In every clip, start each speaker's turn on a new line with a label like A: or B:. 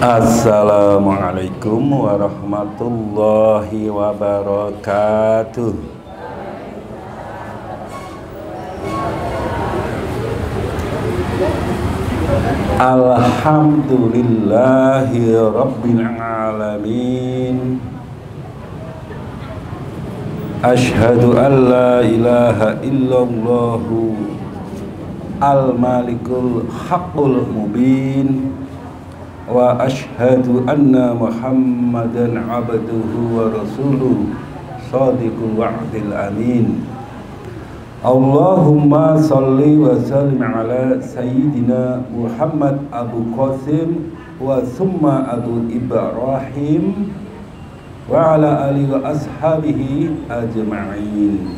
A: Assalamualaikum warahmatullahi wabarakatuh. Alhamdulillahi rabbil alamin. Asyhadu an la ilaha illallah al-malikul haqqul mubin. Wa asyhadu anna Muhammadan abduhu wa rasuluh shadiqul wa'dil amin. Allahumma salli wa sallim ala sayyidina Muhammad Abu Qasim wa summa Abu Ibrahim wa ala alihi wa ashabihi ajma'in.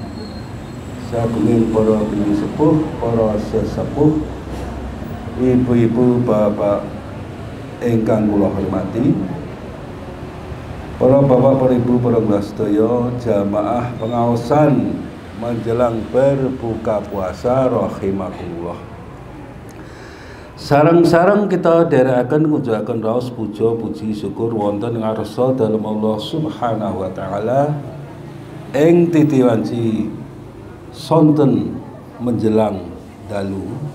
A: Saking para bibi sepuh, para sesepuh, ibu-ibu, bapak ingkang kula hormati, para bapak, para ibu, para sedaya jamaah pengaosan menjelang berbuka puasa rahimakumullah. Sareng-sareng kita dherekaken ngujuaken raos puja puji syukur wonten ing ngarsa dalem Allah Subhanahu wa taala ing titi wanci sonten menjelang dalu.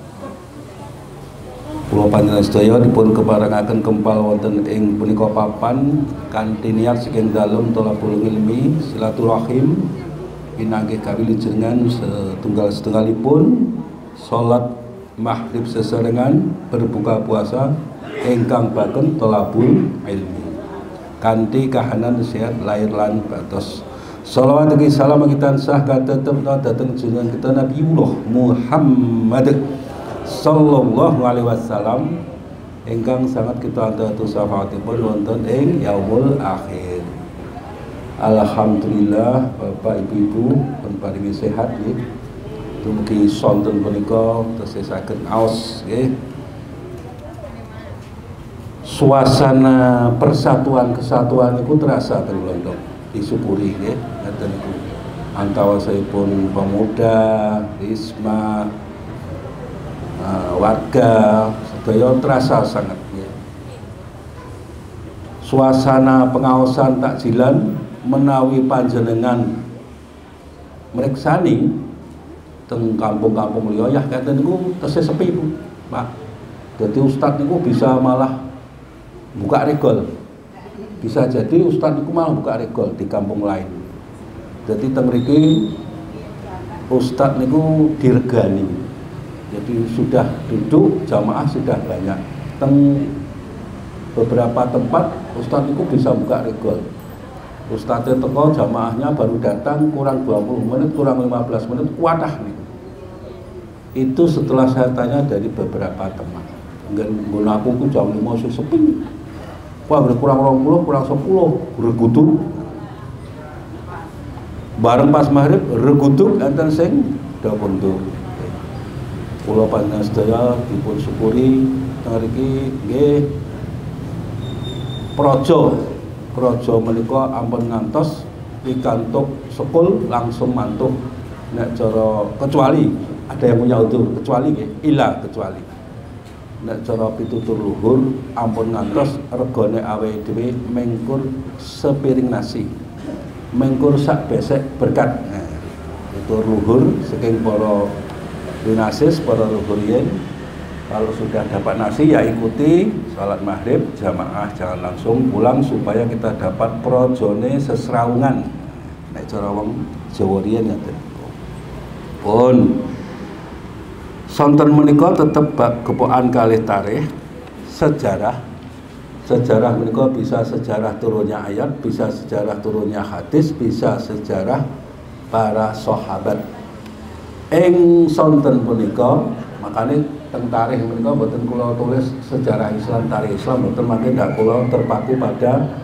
A: Kula panjenengan sedaya dipun keparengaken kempal wonten ing punika papan kanthi niat saking dalem thalabul ilmi silaturahim pinanggih kawilujengan setunggal-setunggalipun salat maghrib sesarengan berbuka puasa ingkang baken thalabul ilmi kanthi kahanan sehat lahir lan batos. Shalawat ugi salam kita sah katetep dhateng junjungan kita Nabiullah Muhammad sallallahu alaihi wasallam ingkang sangat kita atur syafaatipun wonten ing yaumul akhir. Alhamdulillah Bapak Ibu pun paringi sehat nggih. Dumugi sonten punika tesesaken aos nggih. Suasana persatuan kesatuan niku terasa terlondok disyukuri nggih ngaten niku. Antawisipun pemuda, Risma, warga sedaya terasa sangat ya. Suasana pengaosan takjilan menawi panjenengan mreksani teng kampung-kampung liya katen niku tesih sepi Bu, Pak. Dadi ustaz niku bisa malah buka regol. Bisa jadi ustaz niku malah buka regol di kampung lain. Jadi teng mriki ustaz niku diregani. Jadi sudah duduk jamaah sudah banyak. Teng beberapa tempat ustadz itu bisa buka regol. Ustadznya teko jamaahnya baru datang kurang 20 menit, kurang 15 menit, kuatah nih. Itu setelah saya tanya dari beberapa teman. Nggon aku ku jam 5 sing sepi. Wah, kurang 20, kurang 10, regutuk. Bareng pas maghrib regutuk enten sing dapuntuk. Kula panjenengan sedaya dipun syukuri mriki nggih praja menika ampun ngantos pikantuk sekul langsung mantuk nek cara kecuali ada yang punya utur kecuali nggih kecuali nek cara pitutur luhur ampun ngantos regane awake dhewe mengkur sepiring nasi mengkur sak besek berkat. Nah, pitutur luhur saking para dinasis para luhuriyin, kalau sudah dapat nasi ya ikuti salat maghrib jamaah, jangan langsung pulang supaya kita dapat projone sesraungan. Nek cara wong Jawa riyen ngaten. Pun sonten menika tetep kepokan kalih tarikh sejarah. Sejarah menika bisa sejarah turunnya ayat, bisa sejarah turunnya hadis, bisa sejarah para sahabat. Ing sonten punika makane teng tarikh menika boten kula tulis sejarah Islam, tarikh Islam boten, mangke ndak kula terpaku pada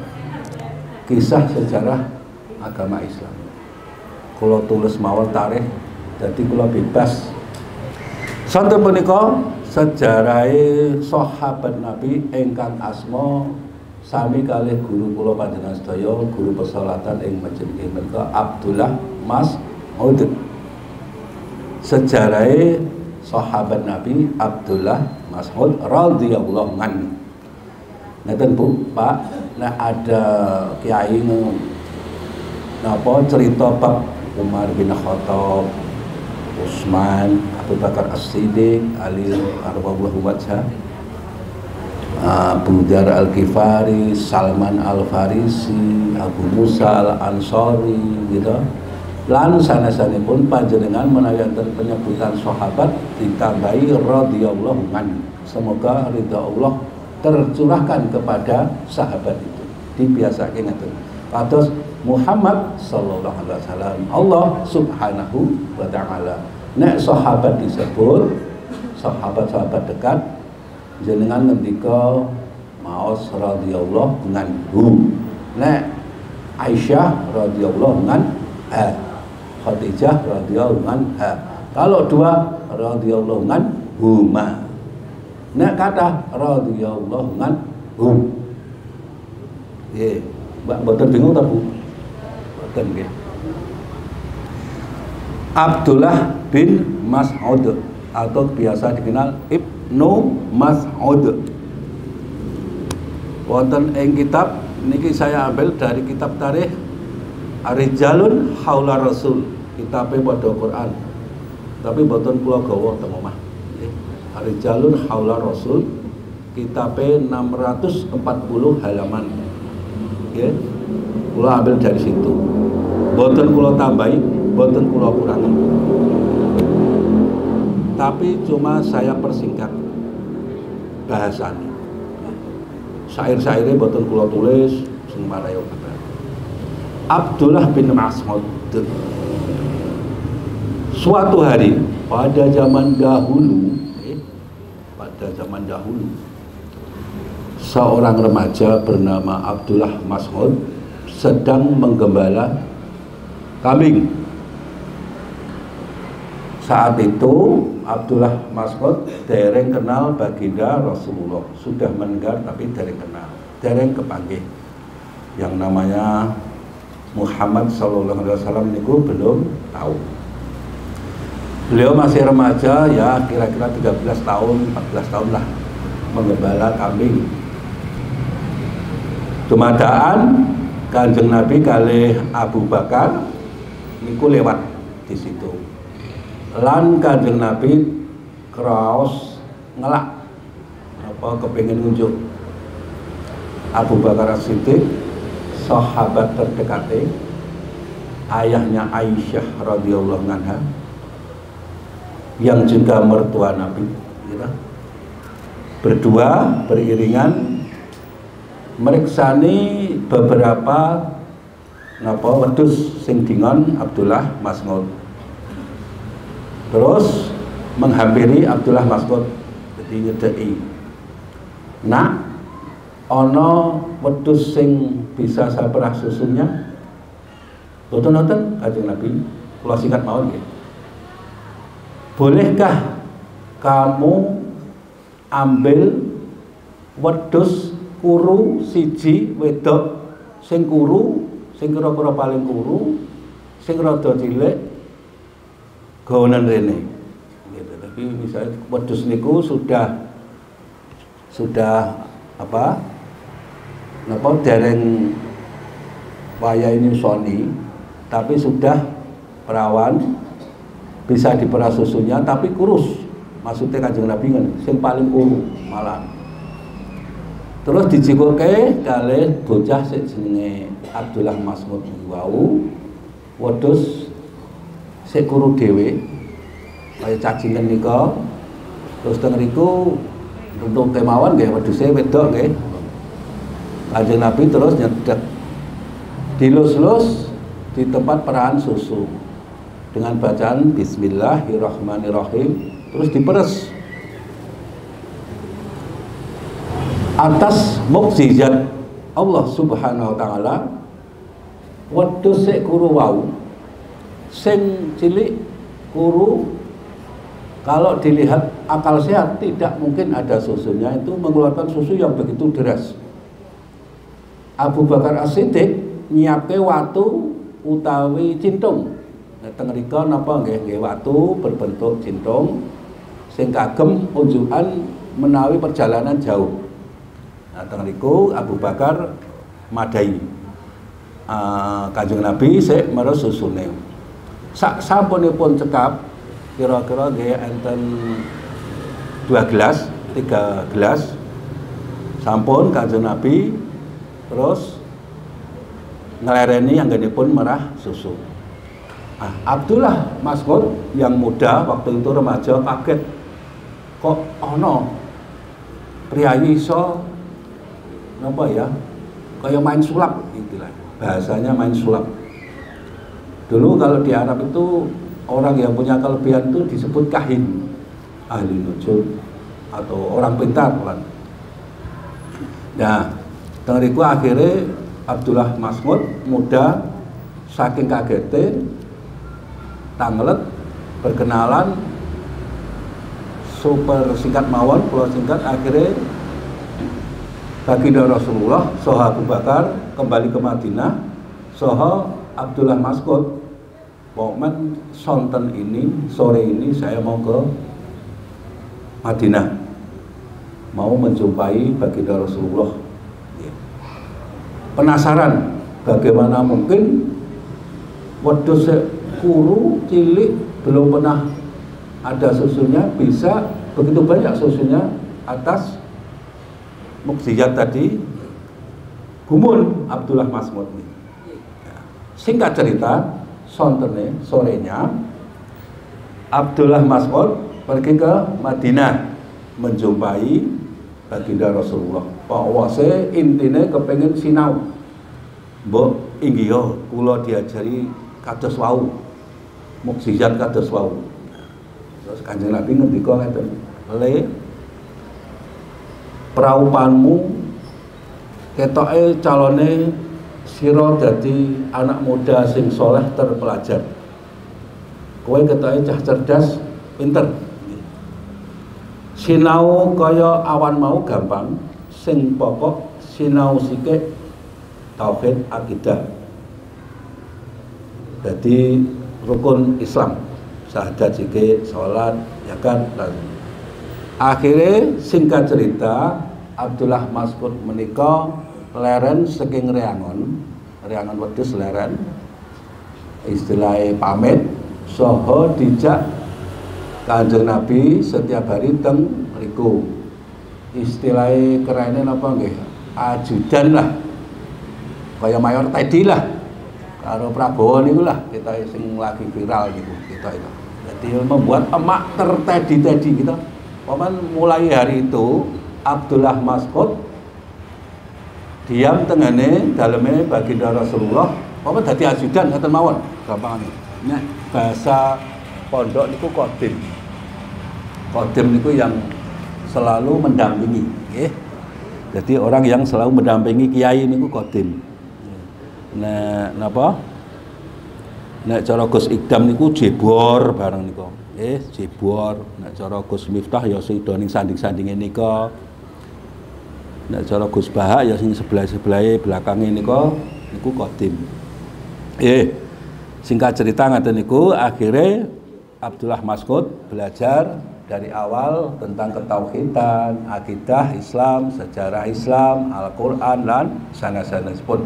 A: kisah sejarah agama Islam. Kula tulis mawon tarikh, dadi kula bebas. Sonten punika sejarahe sahabat Nabi ingkang asma sami kalih guru kula panjenengan sedaya, guru pesolatan ing masjid menika Abdullah Mas'ud. Sejarah sahabat Nabi Abdullah Mas'ud radhiyallahu anhu. Ngeten Bu, Pak, nek ada kiai napa cerita bab Umar bin Khattab, Utsman, Abu Bakar As-Siddiq, Ali radhiyallahu wajha, Abu Dzar Al-Ghifari, Salman Al-Farisi, Abu Musa Al-Ansari gitu. Lan sanesanipun panjenengan menawi wonten penyebutan sahabat ditambahi radhiyallahu anhu. Semoga ridha Allah tercurahkan kepada sahabat itu. Dibiasakan itu. Kados Muhammad sallallahu alaihi wasallam, Allah subhanahu wa ta'ala. Nek sahabat disebut sahabat-sahabat dekat, jenengan ngendika maos radhiyallahu anhu. Nek Aisyah radhiyallahu anha, Khadijah radhiyallahu anha. Kalau dua radhiyallahu anhuma. Nek kata radhiyallahu anhum. Nggih, Mbak mboten bingung ta, Bu? Mboten nggih. Abdullah bin Mas'ud atau biasa dikenal Ibnu Mas'ud. Wonten ing kitab niki saya ambil dari kitab tarikh Ar-Rijalun Haula Rasul, kitabe padha Quran. Tapi mboten kula gawa teng omah. Ar-Rijalun Haula Rasul, kitabe 640 halaman. Nggih. Kula ambil dari situ. Mboten kula tambahi, mboten kula kurangi. Tapi cuma saya persingkat bahasanya. Syair-syairnya mboten kula tulis sing marayo kabar. Abdullah bin Mas'ud. Suatu hari pada zaman dahulu, seorang remaja bernama Abdullah Mas'ud sedang menggembala kambing. Saat itu Abdullah Mas'ud dereng kenal baginda Rasulullah, sudah mendengar tapi dereng kenal, dereng kepanggih. Yang namanya Muhammad sallallahu alaihi wasallam niku belum tahu. Beliau masih remaja ya, kira-kira 13 tahun, 14 tahun lah, menggembala kambing. Dumadaan Kanjeng Nabi kalih Abu Bakar niku lewat di situ. Lan Kanjeng Nabi kraos ngelak apa kepengin nunjuk Abu Bakar As-Siddiq, sahabat terdekatnya, ayahnya Aisyah radhiyallahu anha, yang juga mertua Nabi, gitu. Berdua beriringan meriksani beberapa napa wedhus sing dingon Abdullah Mas'ud. Terus menghampiri Abdullah Mas'ud, jadi nyedeki. Nak, ana wedhus sing bisa saya perah susunya? Boten-boten Kanjeng Nabi, kula singkat mawon nggih. Bolehkah kamu ambil wedhus kuru siji wedok sing kuru, sing kira-kira paling kuru, sing rada cilik gawanan rene gitu. Tapi misalnya wedhus niku sudah apa napa dereng waya ini soni, tapi sudah perawan, bisa diperah susunya tapi kurus. Maksudnya Kanjeng Nabi kan sing paling kuru malah. Terus dijikoke kalih bocah sing jenenge Abdullah Mas'ud wau, wedhus sik kuru dhewe kaya cacingen nika. Terus teng riku untuk kemawon nggih wedhuse wedok nggih. Kanjeng Nabi terus nyedek dilus-lus di tempat perahan susu dengan bacaan Bismillahirrahmanirrahim, terus diperes. Atas mukjizat Allah Subhanahu wa taala, wedhus sik kuru wau sing cilik kuru, kalau dilihat akal sehat tidak mungkin ada susunya, itu mengeluarkan susu yang begitu deras. Abu Bakar As-Siddiq nyiapke watu utawi cintung. Teng rika napa nggih watu berbentuk cintung sing kagem unjukan menawi perjalanan jauh. Nah, teng niku Abu Bakar madai Kanjeng Nabi sik meres susune. Sak sampunipun cekap kira-kira nggih enten 2 gelas, 3 gelas. Sampun Kanjeng Nabi terus ngelereni anggenipun merah susu. Abdullah Mas'ud yang muda waktu itu remaja kaget, kok ono priayi iso napa ya kayak main sulap itulah bahasanya, main sulap. Dulu kalau di Arab itu orang yang punya kelebihan itu disebut kahin, ahli nujum atau orang pintar kan. Nah, tengeriku akhirnya Abdullah Mas'ud muda saking kagetnya tanglet berkenalan super singkat mawon, pulau singkat akhirnya baginda Rasulullah soha Abu Bakar kembali ke Madinah, soha Abdullah Mas'ud momen sonten ini sore ini saya mau ke Madinah, mau menjumpai baginda Rasulullah. Penasaran bagaimana mungkin wedhus kuru cilik belum pernah ada susunya bisa begitu banyak susunya atas mukjizat tadi gumun Abdullah Mas'ud ini. Singkat cerita, sontene sorenya Abdullah Mas'ud pergi ke Madinah menjumpai baginda Rasulullah. Pawase intine kepengin sinau. Mbok inggih yo kula diajari kados wau. Mukjizat kados wau. Terus Kanjeng Nabi ngendika ngeten, "Le praupanmu ketoke calone sira dadi anak muda sing soleh terpelajar. Kowe ketoke cah cerdas, pinter. Sinau kaya awan mau gampang, sing pokok sinau sithik tauhid akidah. Jadi rukun Islam, syahadat sithik, salat, ya kan. Akhirnya singkat cerita Abdullah Mas'ud menika leren saking reangon wedhus leren istilahnya pamit saha dijak Kanjeng Nabi setiap hari teng mriku. Istilahnya kerene napa nggih? Ajudan lah. Kaya mayor Teddy lah. Karo Prabowo niku lah kita sing lagi viral gitu kita itu. Jadi membuat emak tertedi-tedi gitu. Paman mulai hari itu Abdullah Mas'ud diam tengene daleme baginda Rasulullah. Paman dadi ajudan ngoten mawon gampangane. Nek bahasa pondok niku kodim. Kodim niku yang selalu mendampingi, nggih. Jadi orang yang selalu mendampingi kiai niku kodim. Nek napa? Nek cara Gus Ikdam niku jebor bareng niku. Jebor. Nek cara Gus Miftah ya sida ning sanding-sandinge nika. Nek cara Gus Bahak ya sing sebelah-sebelahe belakange nika niku kodim. Singkat cerita ngaten niku akhirnya Abdullah Mas'ud belajar dari awal tentang ketauhidan, akidah Islam, sejarah Islam, Al-Qur'an dan sanes-sanesipun.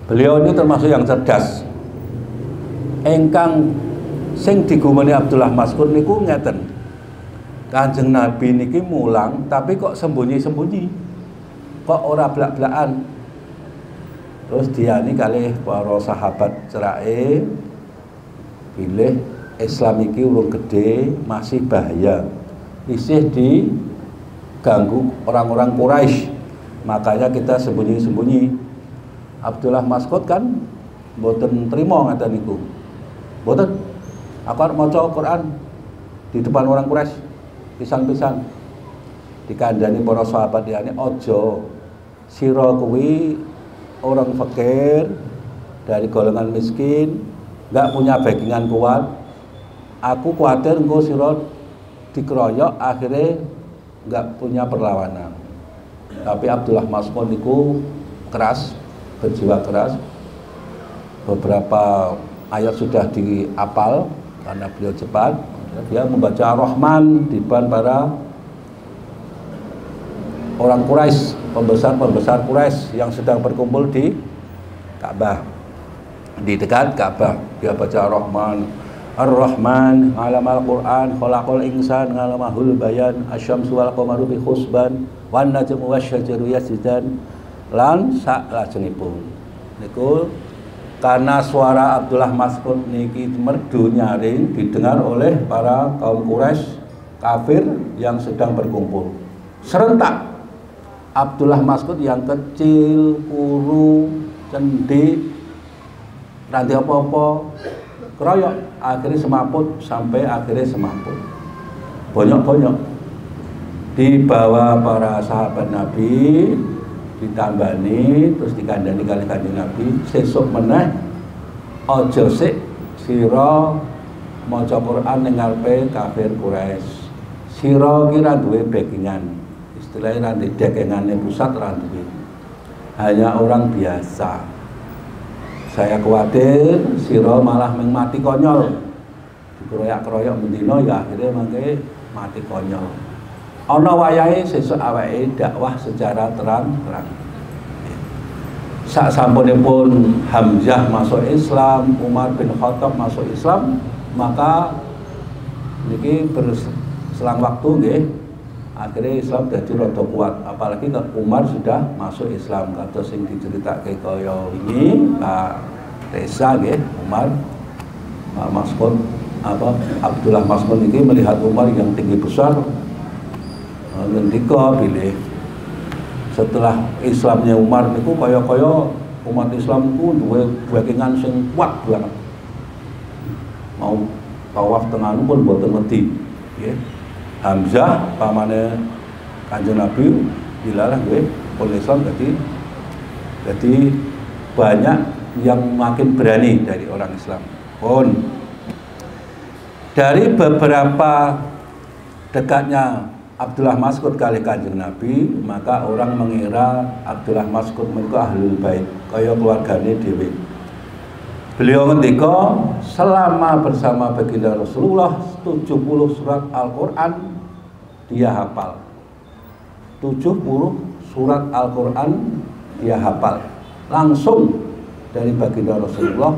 A: Beliau ini termasuk yang cerdas. Engkang sing digumeni Abdullah Mas'ud niku ngeten. Kanjeng Nabi niki mulang tapi kok sembunyi-sembunyi. Kok ora blak-blakan. Terus diani kalih para sahabat cerake pilih Islam iki urung gede, masih bahaya. Isih diganggu orang-orang Quraisy. Makanya kita sembunyi-sembunyi. Abdullah Mas'ud kan mboten trima ngaten niku. Mboten. Aku arep maca Quran di depan orang Quraisy. Pisan-pisan. Dikandani para sahabat diane aja sira kuwi orang fakir dari golongan miskin, enggak punya backingan kuat. Aku khawatir engko sira dikeroyok akhirnya enggak punya perlawanan. Tapi Abdullah Mas'ud niku keras, berjiwa keras. Beberapa ayat sudah dihafal karena beliau cepat. Dia membaca Ar-Rahman di depan para orang Quraisy, pembesar-pembesar Quraisy yang sedang berkumpul di Ka'bah, di dekat Ka'bah. Dia baca Ar-Rahman, ngalamal Quran, khalaqal insan, ngalamahul bayan, asyamsu wal qamaru bi husban, wan najmu wasyajaru yasjudan, lan sak lajengipun. Niku karena suara Abdullah Mas'ud niki merdu nyaring didengar oleh para kaum Quraisy kafir yang sedang berkumpul. Serentak Abdullah Mas'ud yang kecil, kuru, cendik, nanti apa-apa, keroyok, akhirnya semaput, sampai akhirnya semaput. Bonyok-bonyok. Dibawa para sahabat Nabi, ditambani, terus dikandani kali kanjeng Nabi, sesuk meneh, ojo sik sira maca Quran ning ngarepe kafir Quraisy. Sira ki ra duwe backingan. Istilahnya nanti dekengane pusat ra duwe. Hanya orang biasa. Saya khawatir sira malah mati konyol. Dikeroyak-keroyak mendino ya akhirnya mangke mati konyol. Ana wayahe sesuk awake dakwah secara terang-terang. Sak sampunipun Hamzah masuk Islam, Umar bin Khattab masuk Islam, maka niki berselang waktu nggih akhirnya Islam jadi rada kuat, apalagi Umar sudah masuk Islam. Kata sing diceritake kaya ini Pak Reza nggih, Umar Pak Mas'ud Abdullah Mas'ud ini melihat Umar yang tinggi besar, ngendika pilih setelah Islamnya Umar niku kaya-kaya umat Islam niku duwe backingan sing kuat banget. Mau tawaf tengah pun mboten wedi nggih. Hamzah pamane Kanjeng Nabi dilarang gue oleh Islam, jadi banyak yang makin berani dari orang Islam. Pun dari beberapa dekatnya Abdullah Mas'ud kali Kanjeng Nabi, maka orang mengira Abdullah Mas'ud menika ahlul bait kaya keluargane dhewe. Beliau ngendika selama bersama baginda Rasulullah 70 surat Al-Quran dia hafal. 70 surat Al-Quran dia hafal. Langsung dari baginda Rasulullah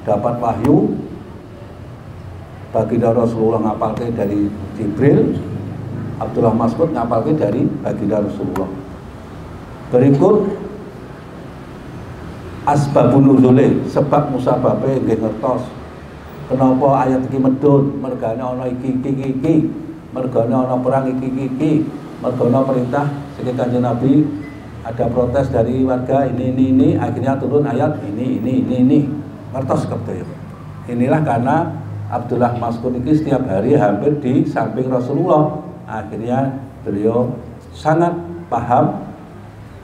A: dapat wahyu. Baginda Rasulullah ngapalke dari Jibril, Abdullah Mas'ud ngapalke dari baginda Rasulullah. Berikut asbabun nuzule, sebab musababe nggih ngertos kenapa ayat iki medhun, mergane ana iki, mergane ana perang iki, mergane perintah saking Kanjeng Nabi, ada protes dari warga ini, akhirnya turun ayat ini. Ngertos kabeh. Inilah karena Abdullah Mas'ud ini setiap hari hampir di samping Rasulullah. Akhirnya beliau sangat paham,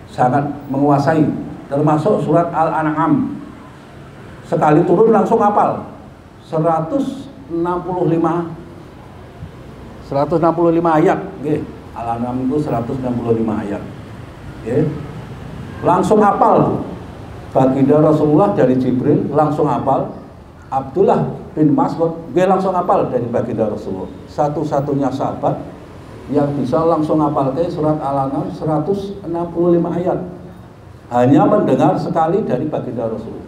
A: sangat menguasai, termasuk surat Al-An'am. Sekali turun langsung hafal 165 ayat nggih. Al-An'am itu 165 ayat. Nggih. Langsung hafal. Baginda Rasulullah dari Jibril langsung hafal. Abdullah bin Mas'ud nggih langsung hafal dari baginda Rasulullah. Satu-satunya sahabat yang bisa langsung hafalke surat Al-An'am 165 ayat. Hanya mendengar sekali dari baginda Rasulullah.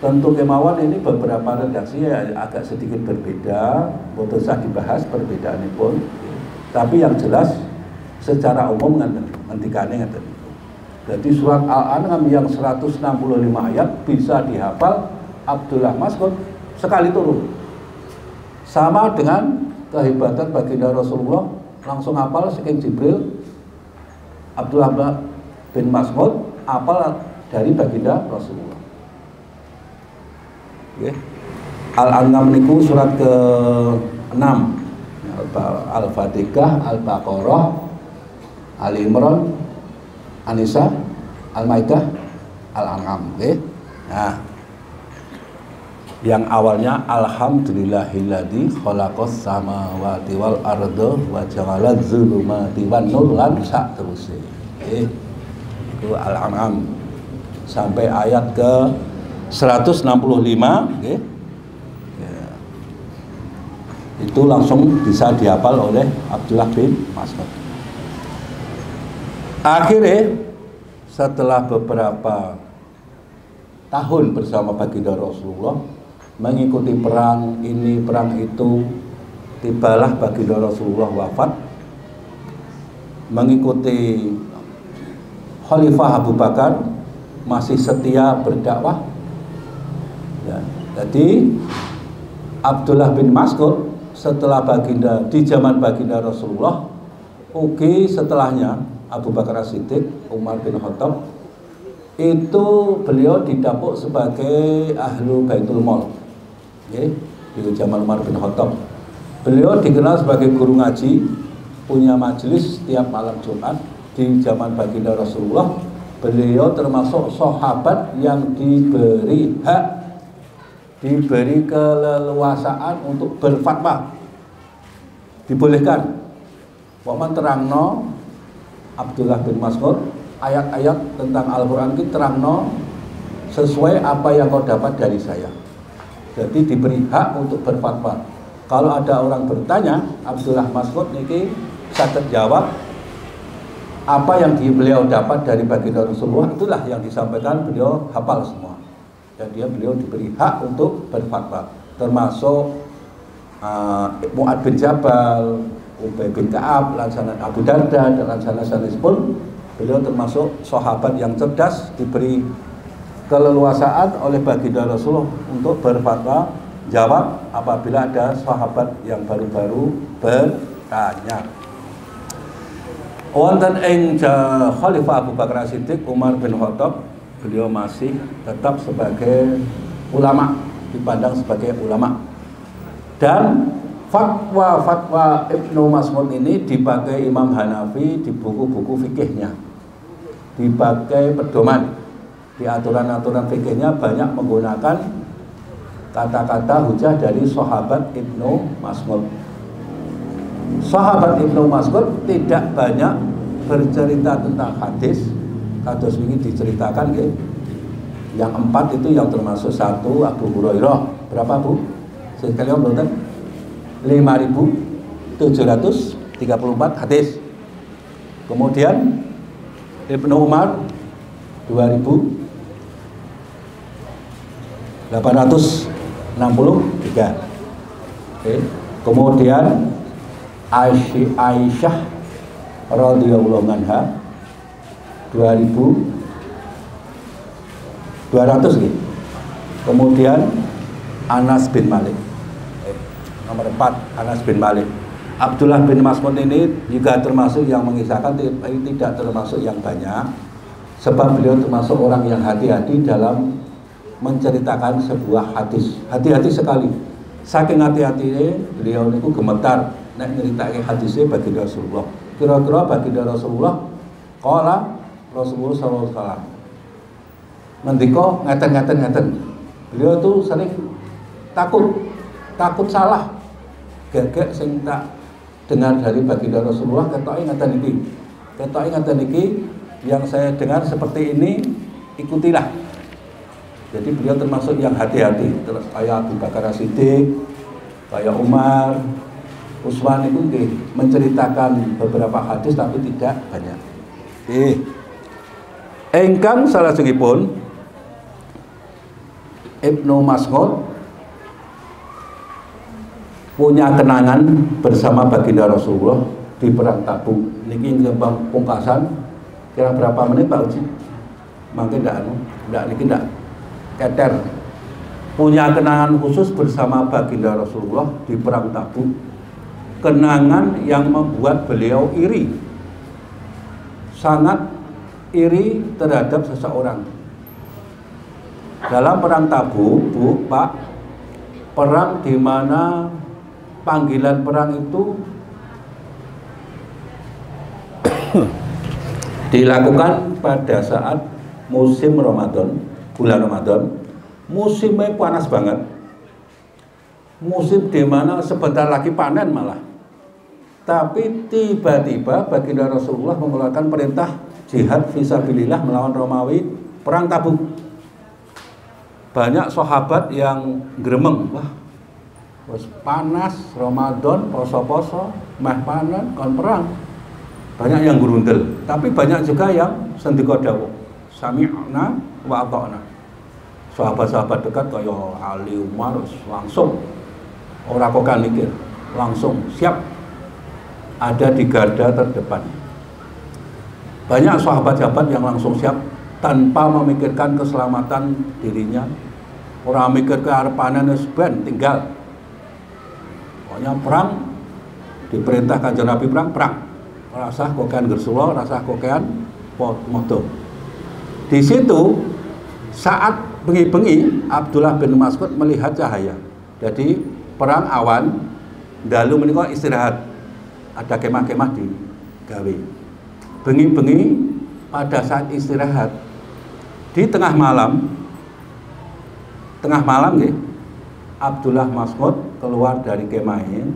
A: Tentu kemauan ini beberapa redaksi agak sedikit berbeda, boten usah dibahas perbedaan pun. Tapi yang jelas secara umum ngendikane ngeten. Jadi surat Al-An'am yang 165 ayat bisa dihafal Abdullah Mas'ud sekali turun. Sama dengan kehebatan baginda Rasulullah langsung hafal saking Jibril. Abdullah bin Mas'ud hafal dari baginda Rasulullah. Okay. Al-An'am niku surat ke-6, Al-Fatihah, Al-Baqarah, Al-Imran, An-Nisa, Al-Maidah, Al-An'am. Okay. Nah, yang awalnya alhamdulillahilladzi khalaqas samawati wal arda wa ja'alaz zulumati wan nur lan sak teruse. Okay. Itu Al-An'am sampai ayat ke 165 okay. Ya. Itu langsung bisa dihafal oleh Abdullah bin Mas'ud. Akhirnya setelah beberapa tahun bersama baginda Rasulullah mengikuti perang ini perang itu, tibalah baginda Rasulullah wafat, mengikuti Khalifah Abu Bakar masih setia berdakwah ya. Jadi Abdullah bin Mas'ud setelah baginda di zaman baginda Rasulullah, ugi setelahnya Abu Bakar As-Siddiq, Umar bin Khattab, itu beliau didapuk sebagai ahlu Baitul Mal. Okay. Di zaman Umar bin Khattab, beliau dikenal sebagai guru ngaji, punya majelis setiap malam Jumat. Di zaman baginda Rasulullah, beliau termasuk sahabat yang diberi hak, diberi keleluasaan untuk berfatwa, dibolehkan. Waman terangno Abdullah bin Mas'ud ayat-ayat tentang Al-Quran ini terangno sesuai apa yang kau dapat dari saya. Jadi diberi hak untuk berfatwa. Kalau ada orang bertanya, Abdullah Mas'ud niki saged jawab apa yang beliau dapat dari baginda Rasulullah, itulah yang disampaikan, beliau hafal semua. Jadi beliau diberi hak untuk berfatwa, termasuk Mu'ad bin Jabal, Ubay bin Ka'ab, lansanan Abu Darda, dan lansanan pun beliau termasuk sahabat yang cerdas, diberi keleluasaan oleh baginda Rasulullah untuk berfatwa, jawab apabila ada sahabat yang baru-baru bertanya. Wonten ing Khalifah Abu Bakar As-Siddiq, Umar bin Khattab, beliau masih tetap sebagai ulama, dipandang sebagai ulama. Dan fatwa-fatwa Ibnu Mas'ud ini dipakai Imam Hanafi di buku-buku fikihnya, dipakai pedoman di aturan-aturan fikihnya, banyak menggunakan kata-kata hujah dari sahabat Ibnu Mas'ud. Sahabat Ibnu Mas'ud tidak banyak bercerita tentang hadis. Kados ini diceritakan ya. Yang 4 itu yang termasuk 1 Abu Hurairah. Berapa Bu? Sekalian berarti 5.734 hadis. Kemudian Ibnu Umar 2.863. Oke. Kemudian Aisyah radhiyallahu anha 2.200 gitu. Kemudian Anas bin Malik. Nomor 4 Anas bin Malik. Abdullah bin Mas'ud ini juga termasuk yang mengisahkan, tidak termasuk yang banyak, sebab beliau termasuk orang yang hati-hati dalam menceritakan sebuah hadis. Hati-hati sekali. Saking hati-hatinya beliau niku gemetar nek nyritake hadisnya baginda Rasulullah. Kira-kira baginda Rasulullah qala Rasulullah sallallahu alaihi wasallam mendika ngeten. Beliau tuh sering takut salah. Gek sing tak dengar dari baginda Rasulullah ketoke ngeten iki, yang saya dengar seperti ini, ikutilah. Jadi beliau termasuk yang hati-hati, kayak Abu Bakar As-Siddiq, kayak Umar, Utsman itu menceritakan beberapa hadis tapi tidak banyak. Engkang salajengipun Ibnu Mas'ud punya kenangan bersama baginda Rasulullah di perang Tabuk. Niki ngembang pungkasan kira berapa menit Pak Uji? Mungkin niki keter. Punya kenangan khusus bersama baginda Rasulullah di perang Tabuk. Kenangan yang membuat beliau iri, sangat iri terhadap seseorang. Dalam perang Tabuk, Bu, Pak, perang di mana panggilan perang itu dilakukan pada saat musim Ramadan, bulan Ramadan, musimnya panas banget, musim di mana sebentar lagi panen malah. Tapi tiba-tiba baginda Rasulullah mengeluarkan perintah jihad fisabilillah melawan Romawi, perang Tabuk. Banyak sahabat yang gremeng, wah, panas Ramadan, poso-poso, meh panen, kon perang. banyak yang gurundel, tapi banyak juga yang sendika dawuh sami'na wa ata'na. Sahabat-sahabat dekat kaya Ali, Umar langsung ora kok kan mikir, langsung siap ada di garda terdepan. Banyak sahabat-sahabat yang langsung siap tanpa memikirkan keselamatan dirinya. Orang mikir ke arep panen wis ben tinggal. Pokoknya perang diperintah Kanjeng Nabi perang. Rasah kokean Gersula, rasah kokean modo. Di situ saat bengi-bengi Abdullah bin Mas'ud melihat cahaya. Jadi perang awan, dalu menika istirahat. Ada kemah-kemah di gawe. Bengi-bengi pada saat istirahat di tengah malam nggih, Abdullah Mas'ud keluar dari kemahnya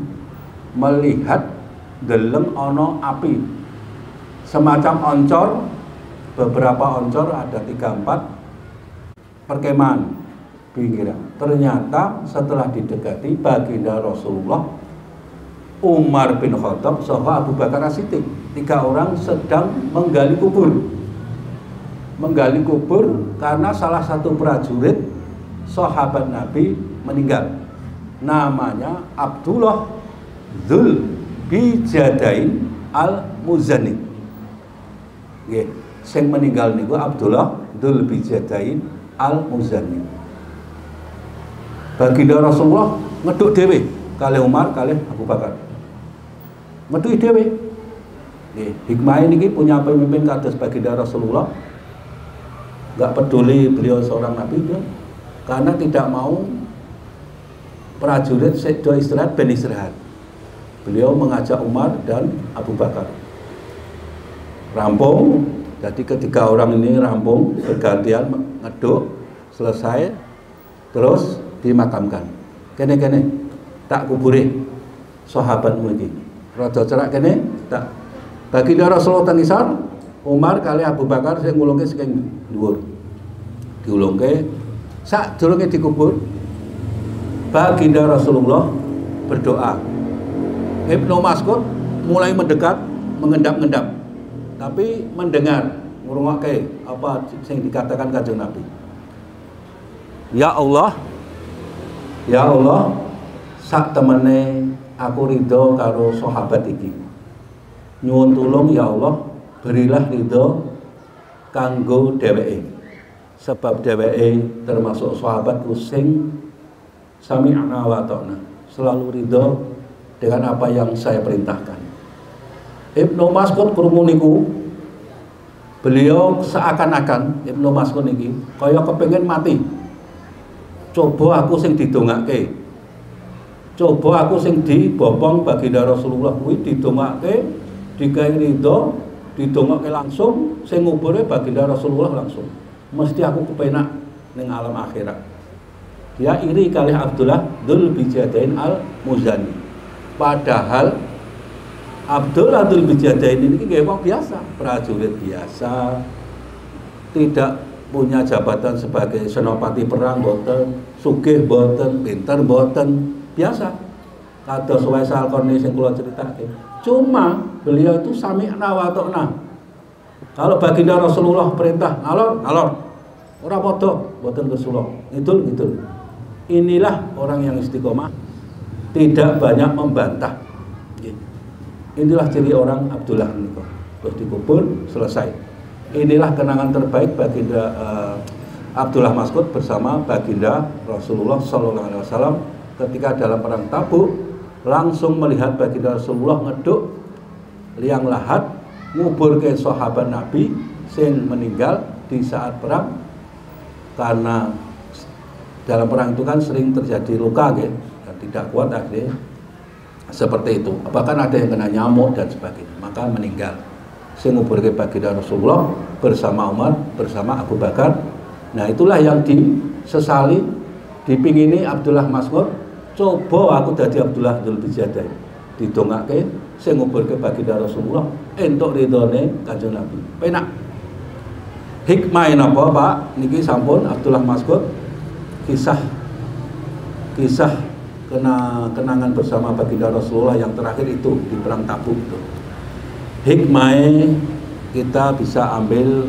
A: melihat deleng ana api semacam oncor, beberapa oncor, ada 3-4 perkemahan pinggiran. Ternyata setelah didekati baginda Rasulullah, Umar bin Khattab saha Abu Bakar As-Siddiq, 3 orang sedang menggali kubur karena salah satu prajurit sahabat Nabi meninggal, namanya Abdullah Dzul Bijadain Al-Muzani. Nggih, sing meninggal niku Abdullah Dzul Bijadain Al-Muzani. Baginda Rasulullah ngeduk dhewe kalih Umar kalih Abu Bakar. Ngeduk dhewe. Nggih, hikmah niki punya pemimpin kados baginda Rasulullah. Enggak peduli beliau seorang nabi ya, karena tidak mau prajurit sedo istirahat ben istirahat. Beliau mengajak Umar dan Abu Bakar rampung. Jadi ketiga orang ini rampung bergantian ngeduk, selesai terus dimakamkan. Kene tak kuburi sahabatmu iki. Raja cerak kene tak. Baginda Rasulullah tengisar, Umar kali Abu Bakar sing ngulungke saking dhuwur. Diulungke sak durunge dikubur. Baginda Rasulullah berdoa. Ibnu Mas'ud mulai mendekat, mengendap-endap. Tapi mendengar, ngrungokke apa sing dikatakan Kanjeng Nabi. Ya Allah, sak temene aku ridho karo sahabat iki. Nyuwun tulung ya Allah, berilah ridho kanggo dheweke. Sebab dheweke termasuk sahabatku sing sami'na wa ata'na, selalu ridho dengan apa yang saya perintahkan. Ibnu Mas'ud krungu niku, beliau seakan-akan Ibnu Mas'ud niki kaya kepengin mati. Coba aku sing didongake, coba aku sing dibopong baginda Rasulullah kuwi didongake, digawe ridho, didongake langsung, sing ngubure baginda Rasulullah langsung. Mesti aku kepenak ning alam akhirat. Dia iri kali Abdullah Dzul Bijadain Al-Muzani. Padahal Abdullah Dzul Bijadain ini nggih wong biasa, prajurit biasa, tidak punya jabatan sebagai senopati perang boten, sugih boten, pinter boten, biasa. Kados wae salkone sing kula critakake. Cuma beliau itu sami'na wa ata'na. Kalau baginda Rasulullah perintah ngalor. Ora padha boten Rasulullah. Ngidul. Inilah orang yang istiqomah, tidak banyak membantah. Inilah ciri orang Abdullah niku. Terus dikubur, selesai. Inilah kenangan terbaik baginda Abdullah Mas'ud bersama baginda Rasulullah sallallahu alaihi wasallam ketika dalam perang Tabuk, langsung melihat baginda Rasulullah ngeduk liang lahat nguburke sahabat Nabi sing meninggal di saat perang. Karena dalam perang itu kan sering terjadi luka dan tidak kuat akhirnya seperti itu. Bahkan ada yang kena nyamuk dan sebagainya, maka meninggal. Sing nguburke baginda Rasulullah bersama Umar, bersama Abu Bakar. Nah, itulah yang disesali, dipingini Abdullah Mas'ud. Coba aku dadi Abdullah Dzul Bijadain, didongake sing nguburke baginda Rasulullah entuk ridhone Kanjeng Nabi. Penak. Hikmah napa, Pak? Niki sampun Abdullah Mas'ud kisah kenangan bersama baginda Rasulullah yang terakhir itu di perang Tabuk itu. hikmahnya kita bisa ambil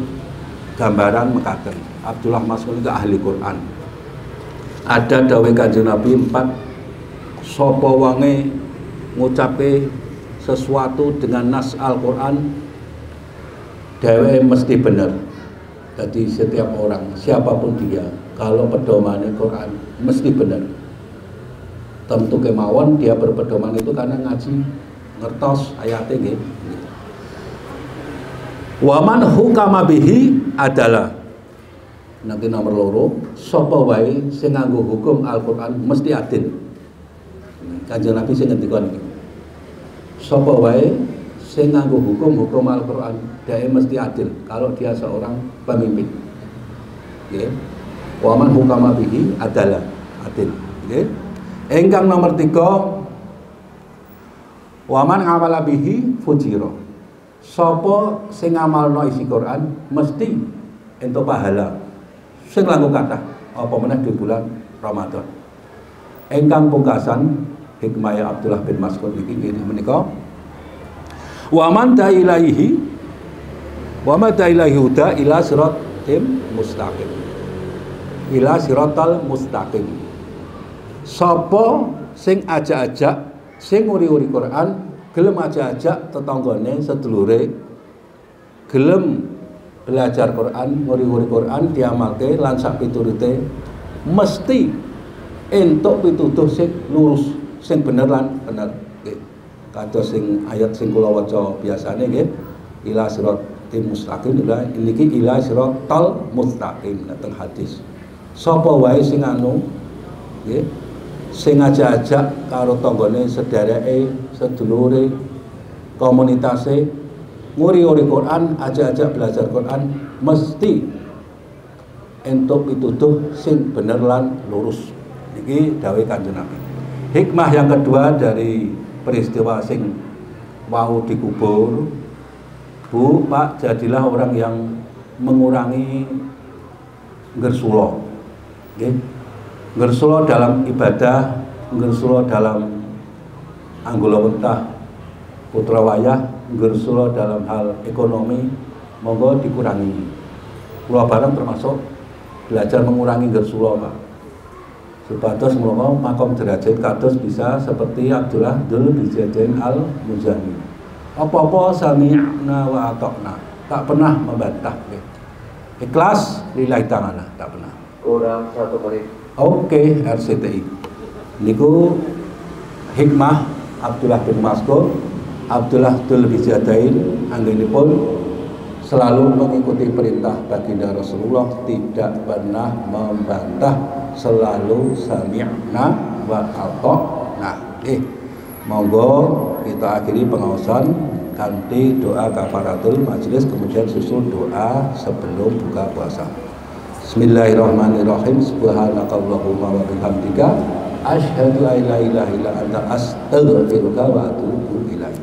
A: gambaran mekaten. Abdullah Mas'ud itu ahli Quran. Ada dawuh Kanjeng Nabi 4, sapa wange ngucape sesuatu dengan nas Al-Quran, dheweke mesti benar. Jadi setiap orang, siapapun dia, kalau pedoman Quran mesti benar. Tentu kemauan dia berpedoman itu karena ngaji, ngertos ayatnya gitu. Waman hukama bihi adalah nanti nomor loro, sapa wae sing nganggo hukum Al-Qur'an mesti adil. Kanjeng Nabi sing ngendika niki. Sapa wae sing nganggo hukum Al-Qur'an, dia mesti adil kalau dia seorang pemimpin. Nggih. Waman hukama bihi adalah adil. Nggih. Ingkang nomor 3, waman amala bihi fujira. Sapa sing ngamalno isi Quran mesti entuk pahala. Sing langkung kathah apa meneh di bulan Ramadan. Ingkang pungkasan hikmah Abdullah bin Mas'ud iki nggih menika. Wa man ta'ilaihi wa ma ta'ilaihi huda ila siratim mustaqim. Ila siratal mustaqim. Sapa sing ajak-ajak sing nguri-uri Quran, gelem ajak-ajak tetanggane sedulure, gelem belajar Quran, nguri-nguri Quran, diamalke lan sak piturute mesti entuk pituduh sing lurus, sing bener lan bener. Nggih. Kados sing ayat sing kula waca biasane nggih, ila siratal mustaqim, niki ila siratal mustaqim teng hadis. Sapa wae sing anu nggih, sing ajak-ajak karo tanggane sedereke, sedulure, komunitase nguri-uri Quran, ajak-ajak belajar Quran mesti entuk pituduh sing bener lan lurus. Niki dawuh Kanjeng Nabi. Hikmah yang kedua dari peristiwa sing wau dikubur, Bu, Pak, jadilah orang yang mengurangi ngersula. Nggih. Ngersula dalam ibadah, ngersula dalam anggula wentah putra wayah, ngersula dalam hal ekonomi, monggo dikurangi. Kula bareng termasuk belajar mengurangi ngersula, Pak. Supados monggo makom derajat kados bisa seperti Abdullah bin Jadain Al-Muzani. Apa-apa sami'na wa ata'na, tak pernah membantah. Ikhlas lillahi ta'ala, tak pernah.
B: Kurang 1 menit.
A: Oke, RCTI. Niku hikmah Abdullah bin Mas'ud, Abdullah bin Jadain anggenipun selalu mengikuti perintah baginda Rasulullah, tidak pernah membantah, selalu sami'na wa ata'na. Monggo kita akhiri pengawasan kanthi doa kafaratul majelis, kemudian susul doa sebelum buka puasa. Bismillahirrahmanirrahim. Subhanakallahumma wa bihamdika asyhadu an la ilaha illa anta astaghfiruka wa atubu ilaik.